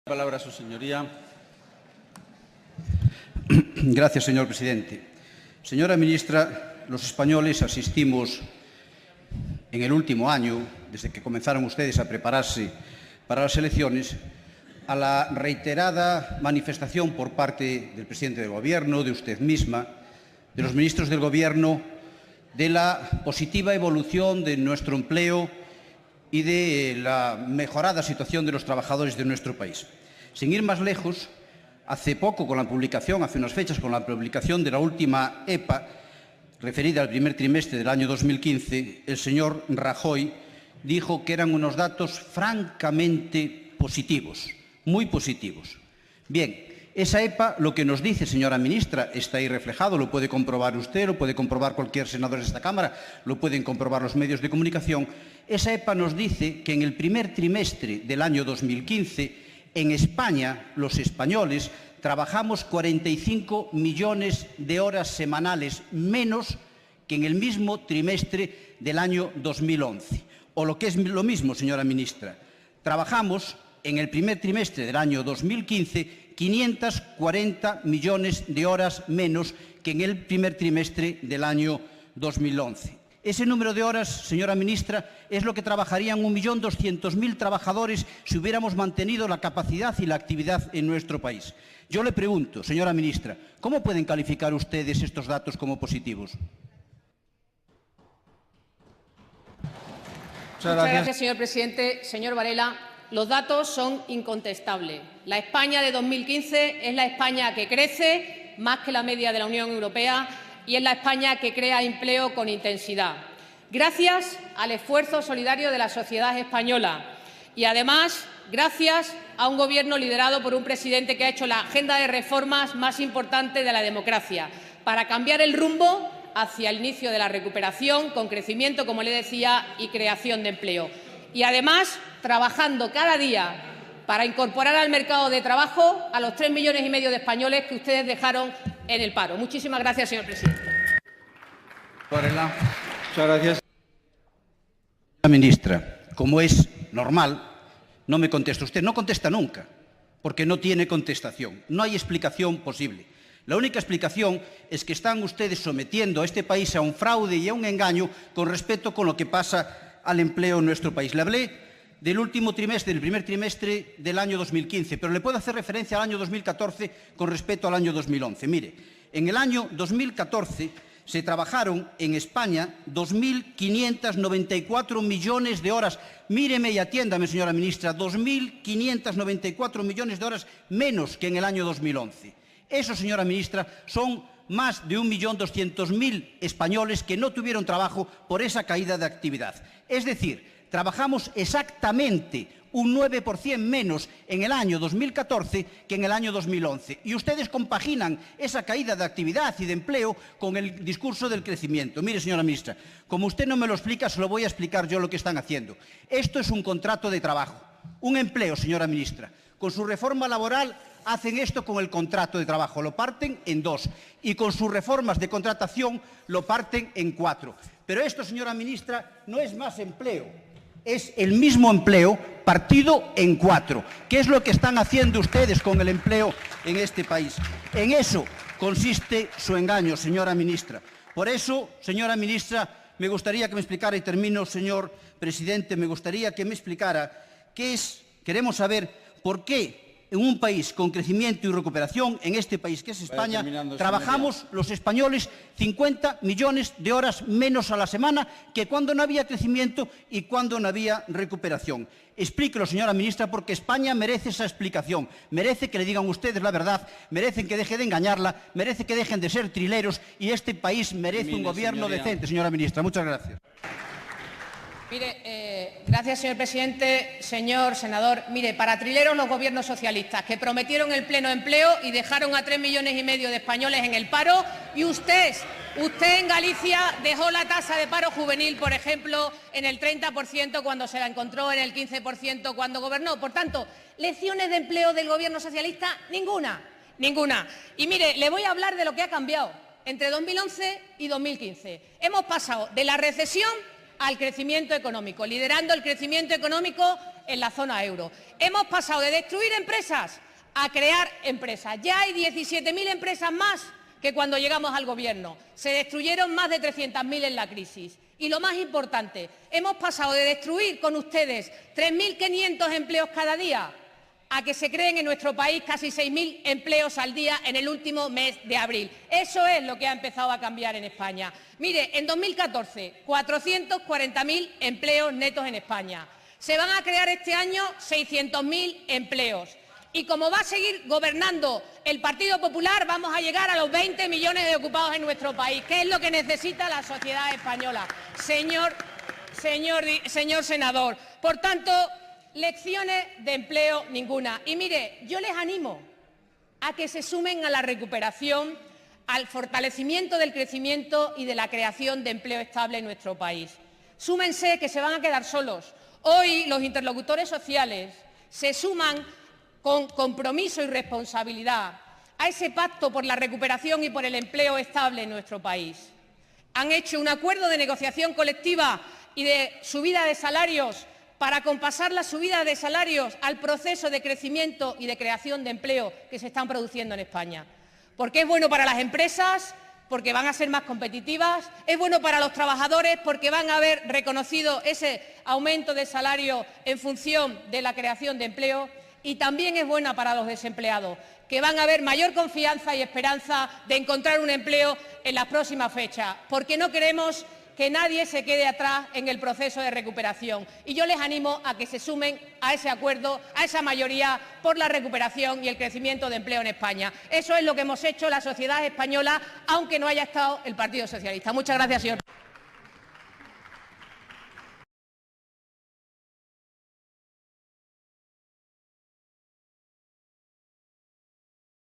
Palabra a su señoría. Gracias, señor presidente. Señora ministra, los españoles asistimos en el último año, desde que comenzaron ustedes a prepararse para las elecciones, a la reiterada manifestación por parte del presidente del Gobierno, de usted misma, de los ministros del Gobierno, de la positiva evolución de nuestro empleo y de la mejorada situación de los trabajadores de nuestro país. Sin ir más lejos, hace poco, hace unas fechas, con la publicación de la última EPA, referida al primer trimestre del año 2015, el señor Rajoy dijo que eran unos datos francamente positivos, muy positivos. Bien, esa EPA lo que nos dice, señora ministra, está ahí reflejado, lo puede comprobar usted, lo puede comprobar cualquier senador de esta Cámara, lo pueden comprobar los medios de comunicación. Esa EPA nos dice que en el primer trimestre del año 2015, en España, los españoles trabajamos 45 millones de horas semanales menos que en el mismo trimestre del año 2011. O lo que es lo mismo, señora ministra, trabajamos en el primer trimestre del año 2015 540 millones de horas menos que en el primer trimestre del año 2011. Ese número de horas, señora ministra, es lo que trabajarían 1.200.000 trabajadores si hubiéramos mantenido la capacidad y la actividad en nuestro país. Yo le pregunto, señora ministra, ¿cómo pueden calificar ustedes estos datos como positivos? Muchas gracias, señor presidente. Señor Varela, los datos son incontestables. La España de 2015 es la España que crece más que la media de la Unión Europea y es la España que crea empleo con intensidad, gracias al esfuerzo solidario de la sociedad española y, además, gracias a un Gobierno liderado por un presidente que ha hecho la agenda de reformas más importante de la democracia para cambiar el rumbo hacia el inicio de la recuperación, con crecimiento, como le decía, y creación de empleo. Y, además, trabajando cada día para incorporar al mercado de trabajo a los 3,5 millones de españoles que ustedes dejaron en el paro. Muchísimas gracias, señor presidente. Varela. Muchas gracias. Señora ministra, como es normal, no me contesta usted. No contesta nunca, porque no tiene contestación. No hay explicación posible. La única explicación es que están ustedes sometiendo a este país a un fraude y a un engaño con respecto con lo que pasa al empleo en nuestro país. Le hablé del último trimestre, del primer trimestre del año 2015, pero le puedo hacer referencia al año 2014 con respecto al año 2011. Mire, en el año 2014 se trabajaron en España 2.594 millones de horas. Míreme y atiéndame, señora ministra, 2.594 millones de horas menos que en el año 2011. Eso, señora ministra, son más de 1.200.000 españoles que no tuvieron trabajo por esa caída de actividad. Es decir, trabajamos exactamente un 9% menos en el año 2014 que en el año 2011. Y ustedes compaginan esa caída de actividad y de empleo con el discurso del crecimiento. Mire, señora ministra, como usted no me lo explica, se lo voy a explicar yo lo que están haciendo. Esto es un contrato de trabajo, un empleo, señora ministra. Con su reforma laboral hacen esto con el contrato de trabajo, lo parten en 2, y con sus reformas de contratación lo parten en 4. Pero esto, señora ministra, no es más empleo, es el mismo empleo partido en 4. ¿Qué es lo que están haciendo ustedes con el empleo en este país? En eso consiste su engaño, señora ministra. Por eso, señora ministra, me gustaría que me explicara, y termino, señor presidente, me gustaría que me explicara queremos saber por qué en un país con crecimiento y recuperación, en este país que es España, trabajamos los españoles 50 millones de horas menos a la semana que cuando no había crecimiento y cuando no había recuperación. Explíquelo, señora ministra, porque España merece esa explicación. Merece que le digan ustedes la verdad, merecen que deje de engañarla, merece que dejen de ser trileros y este país merece un gobierno decente, señora ministra. Muchas gracias. Mire, gracias, señor presidente. Señor senador, mire, para trileros los gobiernos socialistas que prometieron el pleno empleo y dejaron a 3,5 millones de españoles en el paro, y usted en Galicia dejó la tasa de paro juvenil, por ejemplo, en el 30% cuando se la encontró en el 15% cuando gobernó. Por tanto, lecciones de empleo del gobierno socialista, ninguna. Y mire, le voy a hablar de lo que ha cambiado entre 2011 y 2015. Hemos pasado de la recesión al crecimiento económico, liderando el crecimiento económico en la zona euro. Hemos pasado de destruir empresas a crear empresas. Ya hay 17.000 empresas más que cuando llegamos al Gobierno. Se destruyeron más de 300.000 en la crisis. Y lo más importante, hemos pasado de destruir con ustedes 3.500 empleos cada día a que se creen en nuestro país casi 6.000 empleos al día en el último mes de abril. Eso es lo que ha empezado a cambiar en España. Mire, en 2014, 440.000 empleos netos en España. Se van a crear este año 600.000 empleos. Y como va a seguir gobernando el Partido Popular, vamos a llegar a los 20 millones de ocupados en nuestro país, que es lo que necesita la sociedad española, señor senador. Por tanto, lecciones de empleo ninguna. Y mire, yo les animo a que se sumen a la recuperación, al fortalecimiento del crecimiento y de la creación de empleo estable en nuestro país. Súmense, que se van a quedar solos. Hoy los interlocutores sociales se suman con compromiso y responsabilidad a ese pacto por la recuperación y por el empleo estable en nuestro país. Han hecho un acuerdo de negociación colectiva y de subida de salarios para acompasar la subida de salarios al proceso de crecimiento y de creación de empleo que se están produciendo en España. Porque es bueno para las empresas, porque van a ser más competitivas, es bueno para los trabajadores porque van a haber reconocido ese aumento de salario en función de la creación de empleo, y también es buena para los desempleados, que van a haber mayor confianza y esperanza de encontrar un empleo en las próximas fechas, porque no queremos que nadie se quede atrás en el proceso de recuperación. Y yo les animo a que se sumen a ese acuerdo, a esa mayoría por la recuperación y el crecimiento de empleo en España. Eso es lo que hemos hecho la sociedad española, aunque no haya estado el Partido Socialista. Muchas gracias, señor.